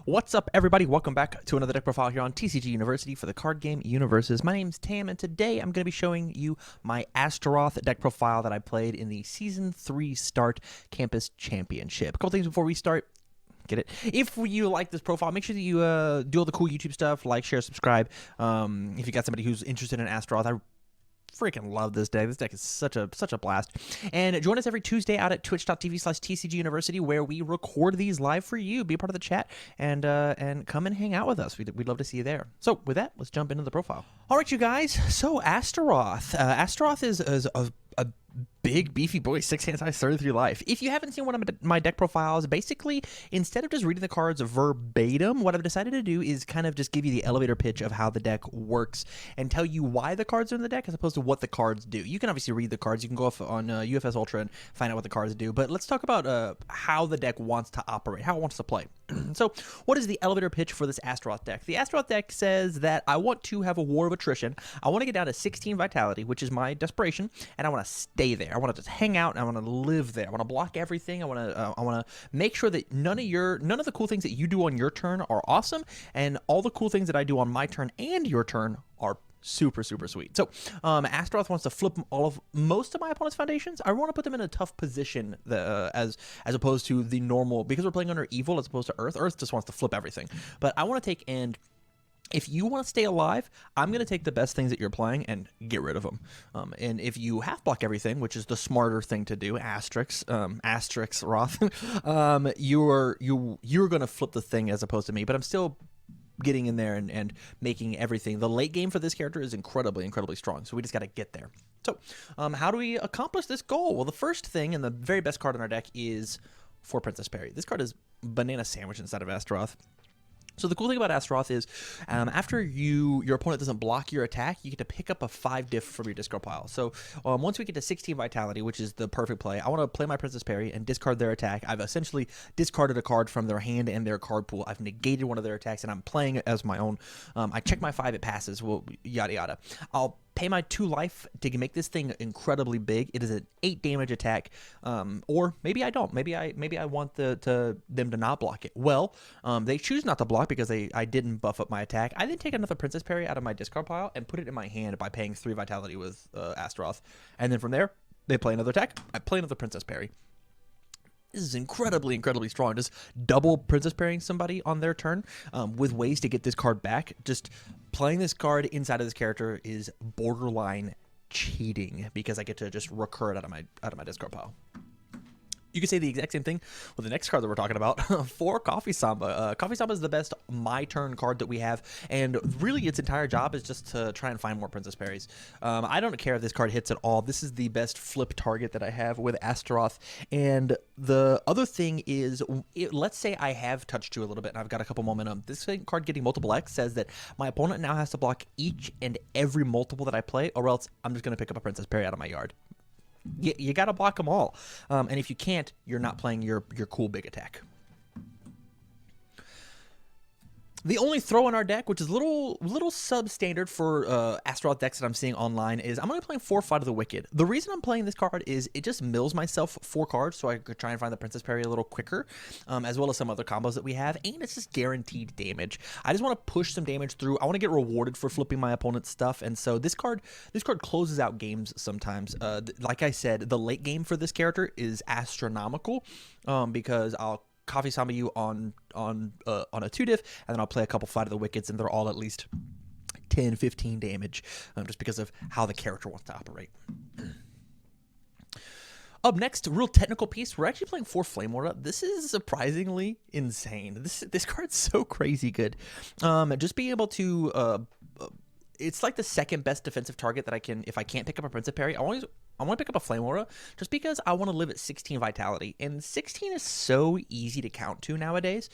What's up, everybody? Welcome back to another deck profile here on TCG University for the card game UniVersus. My name's Tam, and today I'm going to be showing you my Astaroth deck profile that I played in the Season 3 Start Campus Championship. A couple things before we start. Get it? If you like this profile, make sure that you do all the cool YouTube stuff, like, share, subscribe. If you got somebody who's interested in Astaroth, I freaking love this deck. This deck is such a blast. And join us every Tuesday out at twitch.tv/TCGUniversity, where we record these live for you. Be a part of the chat and come and hang out with us. We'd love to see you there. So with that, let's jump into the profile. All right, you guys. So Astaroth. Astaroth is a big, beefy boy, 6-hand size, 33 life. If you haven't seen one of my deck profiles, basically, instead of just reading the cards verbatim, what I've decided to do is kind of just give you the elevator pitch of how the deck works and tell you why the cards are in the deck as opposed to what the cards do. You can obviously read the cards. You can go off on UFS Ultra and find out what the cards do, but let's talk about how the deck wants to operate, how it wants to play. So what is the elevator pitch for this Astaroth deck? The Astaroth deck says that I want to have a war of attrition. I want to get down to 16 vitality, which is my desperation, and I want to stay there. I want to just hang out, and I want to live there. I want to block everything. I want to make sure that none of the cool things that you do on your turn are awesome, and all the cool things that I do on my turn and your turn are super sweet. So Astaroth wants to flip most of my opponent's foundations. I want to put them in a tough position as opposed to the normal, because we're playing under evil as opposed to Earth. Earth just wants to flip everything, but I want to take and if you want to stay alive, I'm going to take the best things that you're playing and get rid of them. And if you half block everything, which is the smarter thing to do, asterisk Roth, you're going to flip the thing as opposed to me. But I'm still getting in there and making everything. The late game for this character is incredibly strong. So we just got to get there. So how do we accomplish this goal? Well, the first thing and the very best card in our deck is for Princess Perry. This card is banana sandwich inside of Astaroth. So the cool thing about Astaroth is after your opponent doesn't block your attack, you get to pick up a 5 diff from your discard pile. So once we get to 16 vitality, which is the perfect play, I want to play my Princess Perry and discard their attack. I've essentially discarded a card from their hand and their card pool. I've negated one of their attacks, and I'm playing it as my own. I check my 5, it passes, well, yada yada. I'll pay my 2 life to make this thing incredibly big. It is an 8 damage attack, or maybe I don't. Maybe I want them to not block it. Well, they choose not to block because I didn't buff up my attack. I then take another Princess Perry out of my discard pile and put it in my hand by paying 3 vitality with Astaroth, and then from there they play another attack. I play another Princess Perry. This is incredibly strong. Just double Princess Perrying somebody on their turn with ways to get this card back. Just playing this card inside of this character is borderline cheating because I get to just recur it out of my discard pile. You could say the exact same thing with the next card that we're talking about for Coffee Saba. Coffee Saba is the best my turn card that we have, and really its entire job is just to try and find more Princess Perrys. I don't care if this card hits at all. This is the best flip target that I have with Astaroth. And the other thing is, let's say I have touched you a little bit and I've got a couple momentum. This card getting multiple X says that my opponent now has to block each and every multiple that I play, or else I'm just going to pick up a Princess Perry out of my yard. You got to block them all. And if you can't, you're not playing your cool big attack. The only throw in our deck, which is a little substandard for Astaroth decks that I'm seeing online, is I'm going to be playing 4 Fight of the Wicked. The reason I'm playing this card is it just mills myself 4 cards so I could try and find the Princess Perry a little quicker, as well as some other combos that we have, and it's just guaranteed damage. I just want to push some damage through. I want to get rewarded for flipping my opponent's stuff, and so this card closes out games sometimes. Like I said, the late game for this character is astronomical because I'll Coffee Saba you on a 2 diff, and then I'll play a couple Fight of the Wickeds, and they're all at least 10-15 damage, just because of how the character wants to operate. Up next, real technical piece. We're actually playing 4 Flame Aura. This is surprisingly insane. This card's so crazy good. Just being able to it's like the second best defensive target that I can, if I can't pick up a Princess Perry. I want to pick up a Flame Aura just because I want to live at 16 vitality. And 16 is so easy to count to nowadays.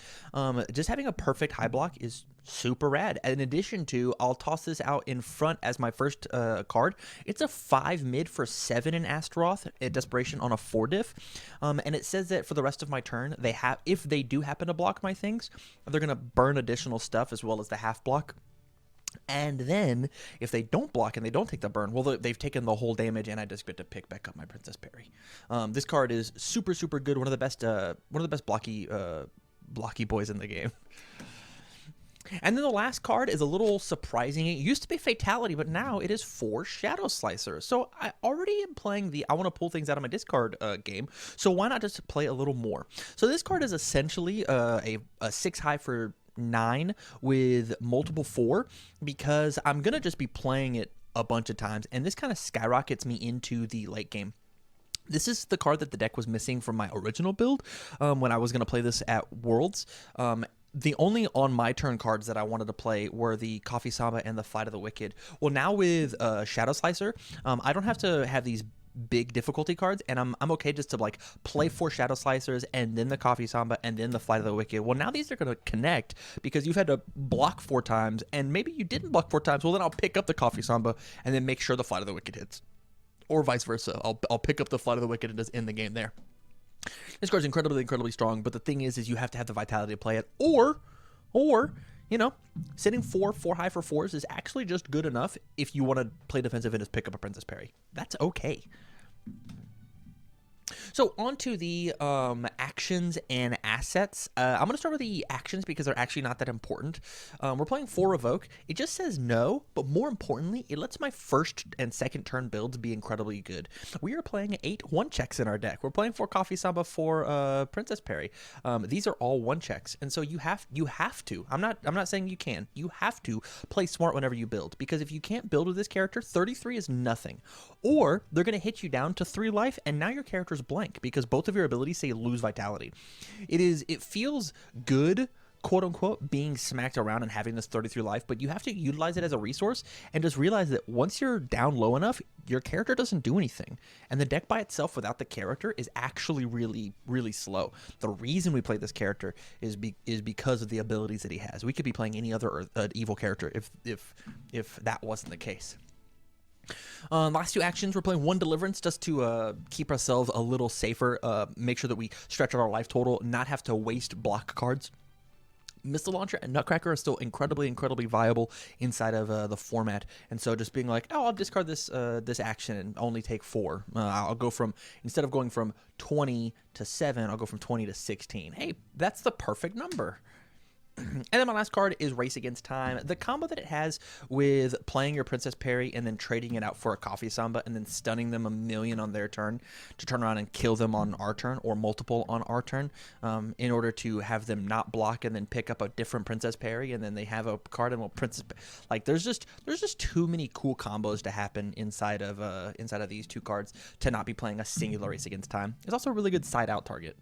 Just having a perfect high block is super rad. In addition to, I'll toss this out in front as my first card. It's a 5 mid for 7 in Astaroth at Desperation on a 4 diff. And it says that for the rest of my turn, if they do happen to block my things, they're going to burn additional stuff as well as the half block. And then, if they don't block and they don't take the burn, well, they've taken the whole damage, and I just get to pick back up my Princess Perry. This card is super, super good. One of the best blocky blocky boys in the game. And then the last card is a little surprising. It used to be Fatality, but now it is 4 Shadow Slicer. So I already am playing the I want to pull things out of my discard game, so why not just play a little more? So this card is essentially a 6 high for 9 with multiple 4, because I'm going to just be playing it a bunch of times, and this kind of skyrockets me into the late game. This is the card that the deck was missing from my original build when I was going to play this at Worlds. The only on my turn cards that I wanted to play were the Coffee Saba and the Flight of the Wicked. Well, now with Shadow Slicer, I don't have to have these big difficulty cards, and I'm okay just to like play 4 Shadow Slicers and then the Coffee Samba and then the Flight of the Wicked. Well, now these are going to connect because you've had to block 4 times, and maybe you didn't block 4 times. Well, then I'll pick up the Coffee Samba and then make sure the Flight of the Wicked hits, or vice versa. I'll pick up the Flight of the Wicked and just end the game there. This card's incredibly strong, but the thing is you have to have the vitality to play it, or you know, sitting 4 high for 4s is actually just good enough if you want to play defensive and just pick up a Princess Parry. That's okay. So on to the actions and assets. I'm going to start with the actions because they're actually not that important. We're playing 4 Revoke. It just says no, but more importantly, it lets my first and second turn builds be incredibly good. We are playing 8 1-checks in our deck. We're playing 4 Coffee Saba, 4 Princess Parry. These are all 1-checks, and so you have to. I'm not saying you can. You have to play smart whenever you build, because if you can't build with this character, 33 is nothing. Or they're going to hit you down to 3 life, and now your character's blank because both of your abilities say lose vitality. It feels good, quote unquote, being smacked around and having this 33 life, but you have to utilize it as a resource and just realize that once you're down low enough, your character doesn't do anything. And the deck by itself without the character is actually really slow. The reason we play this character is because of the abilities that he has. We could be playing any other evil character if that wasn't the case. Last 2 actions, we're playing 1 Deliverance just to keep ourselves a little safer, make sure that we stretch out our life total, not have to waste block cards. Missile Launcher and Nutcracker are still incredibly viable inside of the format, and so just being like, oh, I'll discard this action and only take 4. I'll go from, instead of going from 20 to 7, I'll go from 20 to 16. Hey, that's the perfect number. And then my last card is Race Against Time. The combo that it has with playing your Princess Parry and then trading it out for a Coffee Samba and then stunning them 1,000,000 on their turn to turn around and kill them on our turn, or multiple on our turn, in order to have them not block and then pick up a different Princess Parry, and then they have a card and Princess. Like there's just too many cool combos to happen inside of these 2 cards to not be playing a singular Race Against Time. It's also a really good side out target.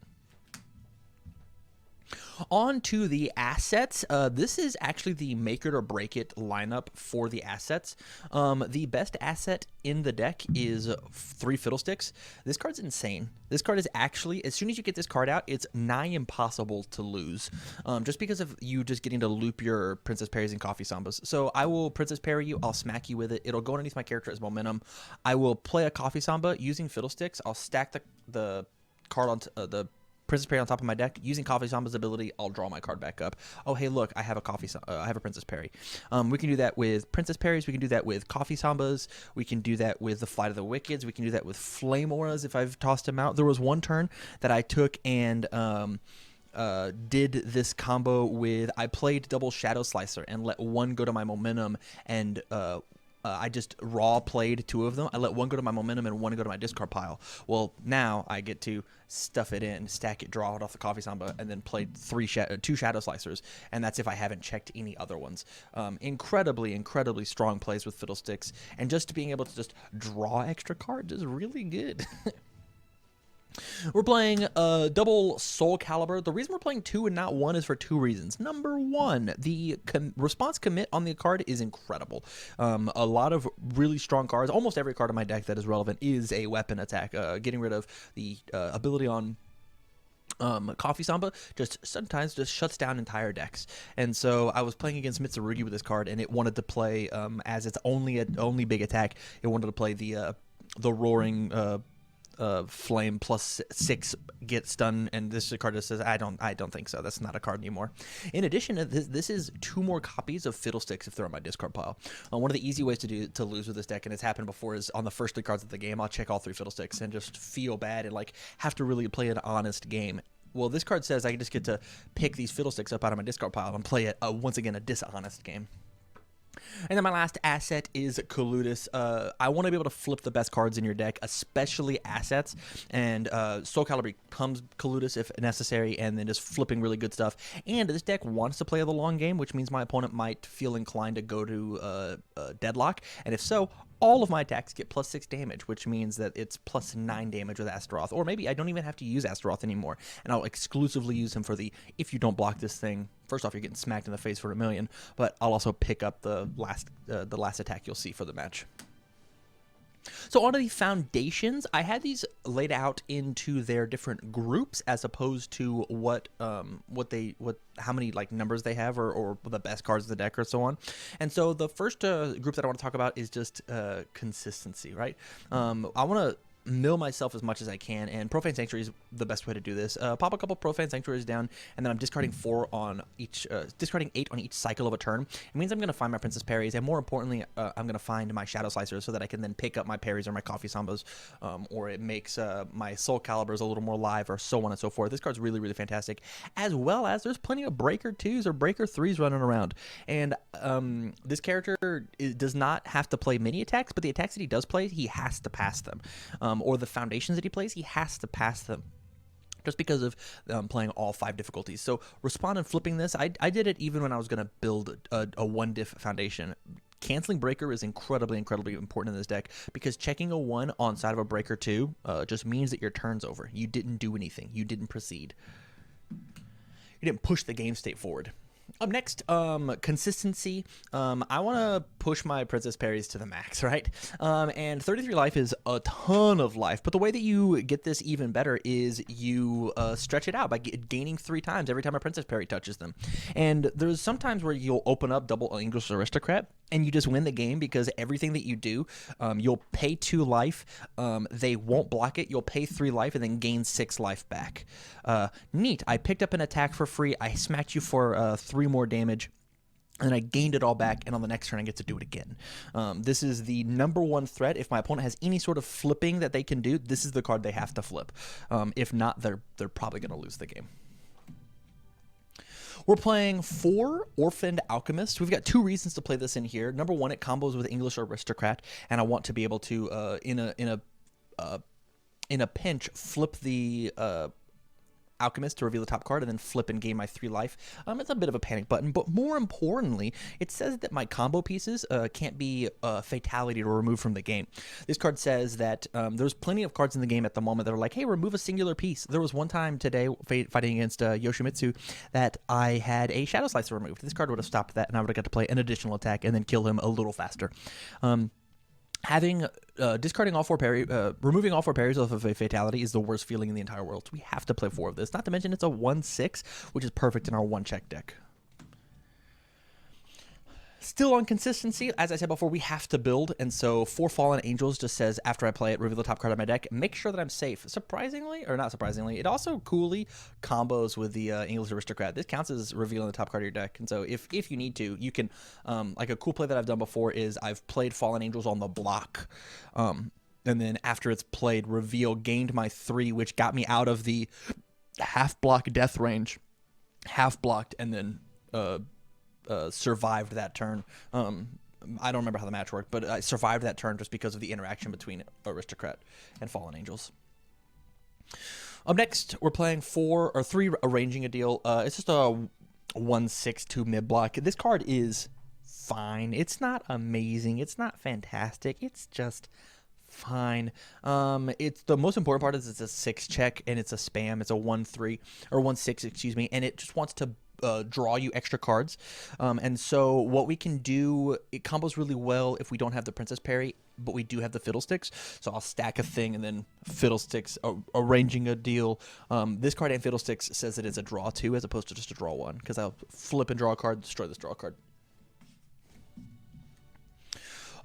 On to the assets. This is actually the make it or break it lineup for the assets. The best asset in the deck is 3 Fiddlesticks. This card's insane. This card is actually, as soon as you get this card out, it's nigh impossible to lose, just because of you just getting to loop your Princess Parries and Coffee Sambas. So I will Princess Parry you, I'll smack you with it. It'll go underneath my character as momentum. I will play a Coffee Samba using Fiddlesticks. I'll stack the card on the Princess Parry on top of my deck. Using Coffee Samba's ability, I'll draw my card back up. Oh, hey, look, I have a I have a Princess Parry. We can do that with Princess Parries. We can do that with Coffee Sambas. We can do that with the Flight of the Wickeds. We can do that with Flame Auras if I've tossed them out. There was one turn that I took and did this combo with, I played double Shadow Slicer and let 1 go to my momentum, and I just raw played 2 of them. I let 1 go to my momentum and 1 go to my discard pile. Well, now I get to stuff it in, stack it, draw it off the Coffee Samba, and then play 2 Shadow Slicers, and that's if I haven't checked any other ones. Incredibly strong plays with Fiddlesticks, and just being able to just draw extra cards is really good. We're playing double Soul Calibur. The reason we're playing 2 and not 1 is for 2 reasons. Number 1, the response commit on the card is incredible. A lot of really strong cards. Almost every card in my deck that is relevant is a weapon attack. Getting rid of the ability on Coffee Samba sometimes just shuts down entire decks. And so I was playing against Mitsurugi with this card, and it wanted to play as its only big attack. It wanted to play the roaring flame plus 6 get stun, and this card just says I don't think so. That's not a card anymore. In addition to this is 2 more copies of Fiddlesticks if they're on my discard pile. One of the easy ways to lose with this deck, and it's happened before, is on the first 3 cards of the game I'll check all 3 Fiddlesticks and just feel bad and like have to really play an honest game. Well, this card says I just get to pick these fiddlesticks up out of my discard pile and play it, once again, a dishonest game. And then my last asset is Coludus. I want to be able to flip the best cards in your deck, especially assets. And Soul Calibur becomes Coludus if necessary, and then just flipping really good stuff. And this deck wants to play the long game, which means my opponent might feel inclined to go to Deadlock. And if so, all of my attacks get +6 damage, which means that it's +9 damage with Astaroth. Or maybe I don't even have to use Astaroth anymore, and I'll exclusively use him for the, if you don't block this thing, first off, you're getting smacked in the face for 1,000,000, but I'll also pick up the last attack you'll see for the match. So on to the foundations, I had these laid out into their different groups as opposed to how many like numbers they have or the best cards of the deck or so on. And so the first group that I want to talk about is just consistency, right? I want to mill myself as much as I can, and Profane Sanctuary is the best way to do this. Pop a couple Profane Sanctuaries down, and then I'm discarding 4 on each, discarding 8 on each cycle of a turn. It means I'm going to find my Princess Parries, and more importantly, I'm going to find my Shadow Slicers so that I can then pick up my parries or my Coffee Sambas, or it makes my Soul Caliburs a little more live, or so on and so forth. This card's really, really fantastic, as well as there's plenty of Breaker 2s or Breaker 3s running around, and this character does not have to play mini attacks, but the attacks that he does play, he has to pass them. Or the foundations that he plays, he has to pass them just because of playing all 5 difficulties. So respond and flipping this, I did it even when I was going to build a 1 diff foundation. Canceling Breaker is incredibly, incredibly important in this deck because checking a 1 on side of a Breaker 2 just means that your turn's over. You didn't do anything. You didn't proceed. You didn't push the game state forward. Up next, consistency. I want to push my Princess Parries to the max, right? And 33 life is a ton of life, but the way that you get this even better is you stretch it out by gaining 3 times every time a Princess Parry touches them. And there's sometimes where you'll open up double English Aristocrat, and you just win the game because everything that you do, you'll pay 2 life, they won't block it, you'll pay 3 life, and then gain 6 life back. Neat, I picked up an attack for free, I smacked you for 3 more damage, and I gained it all back, and on the next turn I get to do it again. This is the #1 threat. If my opponent has any sort of flipping that they can do, this is the card they have to flip. If not, they're probably going to lose the game. We're playing 4 Orphaned Alchemist. We've got 2 reasons to play this in here. #1, it combos with English Aristocrat, and I want to be able to, in a pinch, flip the Alchemist to reveal the top card and then flip and gain my 3 life. It's a bit of a panic button, but more importantly, it says that my combo pieces can't be fatality or removed from the game. This card says that there's plenty of cards in the game at the moment that are like, hey, remove a singular piece. There was one time today fighting against Yoshimitsu that I had a Shadow Slicer removed. This card would have stopped that, and I would have got to play an additional attack and then kill him a little faster. Discarding all 4 parries, removing all 4 parries off of a fatality is the worst feeling in the entire world. So we have to play 4 of this. Not to mention it's a 1/6, which is perfect in our 1-check deck. Still on consistency, as I said before, we have to build, and so 4 Fallen Angels just says, after I play it, reveal the top card of my deck, make sure that I'm safe. Surprisingly, or not surprisingly, it also coolly combos with the English Aristocrat. This counts as revealing the top card of your deck, and so if you need to, you can, like a cool play that I've done before is I've played Fallen Angels on the block, and then after it's played, reveal, gained my 3, which got me out of the half-block death range, half-blocked, and then survived that turn. I don't remember how the match worked, but I survived that turn just because of the interaction between Aristocrat and Fallen Angels. Up next, we're playing 3 Arranging a Deal. It's just a 1/6/2 mid block. This card is fine. It's not amazing. It's not fantastic. It's just fine. It's the most important part is it's a 6 check and it's a spam. It's a 1/3 or 1/6, excuse me, and it just wants to draw you extra cards, and so what we can do, it combos really well if we don't have the Princess Parry, but we do have the Fiddlesticks, so I'll stack a thing and then Fiddlesticks, Arranging a Deal. This card and Fiddlesticks says that it's a draw 2 as opposed to just a draw 1, because I'll flip and draw a card, destroy this draw card.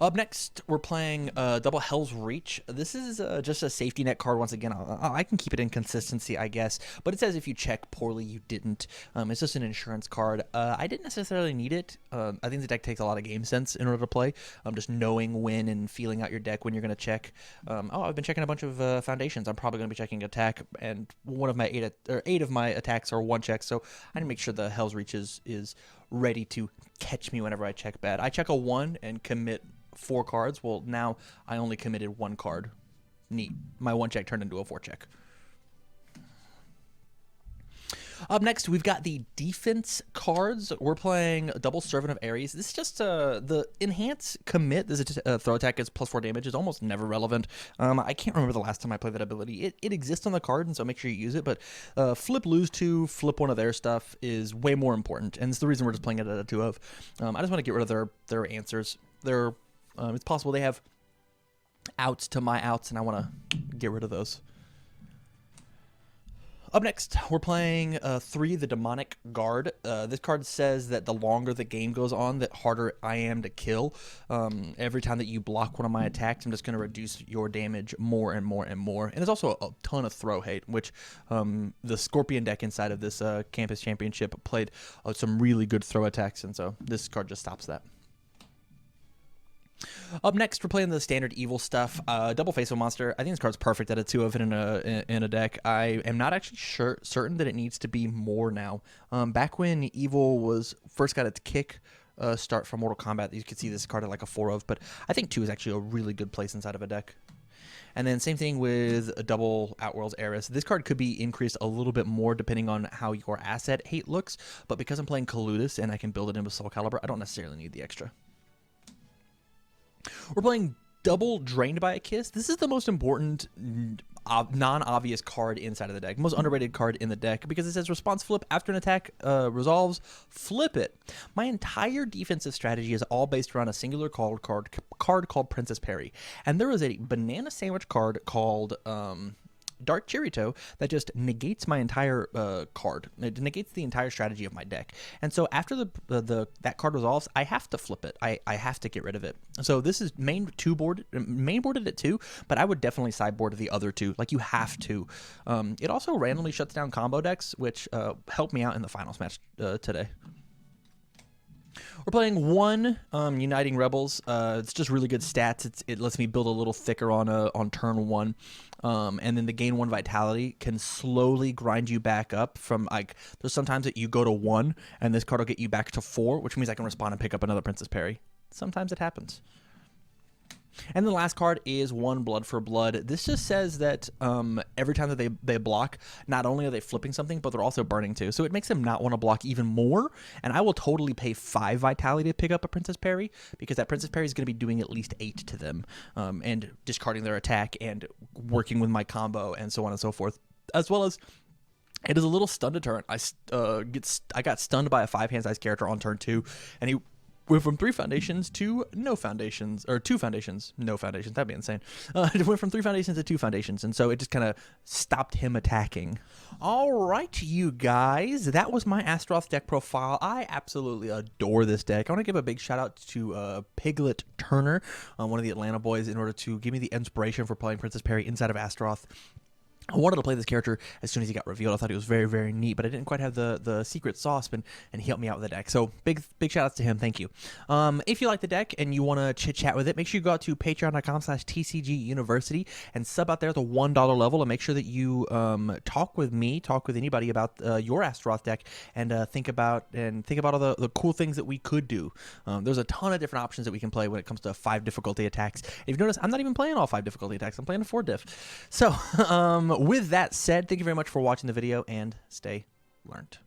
Up next, we're playing Double Hell's Reach. This is just a safety net card. Once again, I can keep it in consistency, I guess. But it says if you check poorly, you didn't. It's just an insurance card. I didn't necessarily need it. I think the deck takes a lot of game sense in order to play. Just knowing when and feeling out your deck when you're going to check. I've been checking a bunch of foundations. I'm probably going to be checking attack, and one of my eight of my attacks are one check. So I need to make sure the Hell's Reach is ready to catch me whenever I check bad. I check a 1 and commit 4 cards. Well, now I only committed 1 card. Neat. My 1 check turned into a 4 check. Up next, we've got the defense cards. We're playing Double Servant of Ares. This is just the enhance commit. This is throw attack is +4 damage. Is almost never relevant. I can't remember the last time I played that ability. It exists on the card, and so make sure you use it. But flip lose 2, flip one of their stuff is way more important, and it's the reason we're just playing it at a 2 of. I just want to get rid of their answers. It's possible they have outs to my outs, and I want to get rid of those. Up next, we're playing 3, the Demonic Guard. This card says that the longer the game goes on, the harder I am to kill. Every time that you block one of my attacks, I'm just going to reduce your damage more and more and more. And there's also a ton of throw hate, which the Scorpion deck inside of this Campus Championship played some really good throw attacks, and so this card just stops that. Up next, we're playing the standard evil stuff. Double Faithful Monster. I think this card's perfect at a 2 of it in a deck. I am not actually certain that it needs to be more now. Back when evil first got its kick start from Mortal Kombat, you could see this card at like a 4 of, but I think 2 is actually a really good place inside of a deck. And then same thing with a Double Outworld's Heiress. This card could be increased a little bit more depending on how your asset hate looks, but because I'm playing Coludus and I can build it in with Soul Calibur, I don't necessarily need the extra. We're playing Double Drained by a Kiss. This is the most important non-obvious card inside of the deck, most underrated card in the deck, because it says response flip after an attack resolves, flip it. My entire defensive strategy is all based around a singular card called Princess Perry, and there is a banana sandwich card called Dark Chirito that just negates my entire card. It negates the entire strategy of my deck. And so after that card resolves, I have to flip it. I have to get rid of it. So this is main boarded at 2, but I would definitely sideboard the other 2. Like, you have to. It also randomly shuts down combo decks, which helped me out in the finals match today. We're playing 1 Uniting Rebels. It's just really good stats. It lets me build a little thicker on turn 1. And then the gain 1 vitality can slowly grind you back up from, like, there's sometimes that you go to 1 and this card will get you back to 4, which means I can respond and pick up another Princess Perry. Sometimes it happens. And the last card is 1 Blood for Blood. This just says that every time that they block, not only are they flipping something, but they're also burning too. So it makes them not want to block even more. And I will totally pay 5 vitality to pick up a Princess Perry, because that Princess Perry is going to be doing at least 8 to them, and discarding their attack and working with my combo and so on and so forth, as well as it is a little stun deterrent. I got stunned by a 5-hand size character on turn 2, and he went from 3 foundations to no foundations, or 2 foundations, no foundations. That'd be insane. It went from 3 foundations to 2 foundations, and so it just kind of stopped him attacking. All right, you guys, that was my Astaroth deck profile. I absolutely adore this deck. I want to give a big shout out to Piglet Turner, one of the Atlanta boys, in order to give me the inspiration for playing Princess Perry inside of Astaroth. I wanted to play this character as soon as he got revealed. I thought he was very, very neat, but I didn't quite have the secret sauce, and he helped me out with the deck. So big shout outs to him. Thank you. If you like the deck and you want to chit chat with it, make sure you go out to patreon.com/TCGUniversity and sub out there at the $1 level, and make sure that you talk with me, talk with anybody about your Astaroth deck, and think about all the cool things that we could do. There's a ton of different options that we can play when it comes to 5 difficulty attacks. If you notice, I'm not even playing all 5 difficulty attacks. I'm playing a 4 diff. So with that said, thank you very much for watching the video, and stay learned.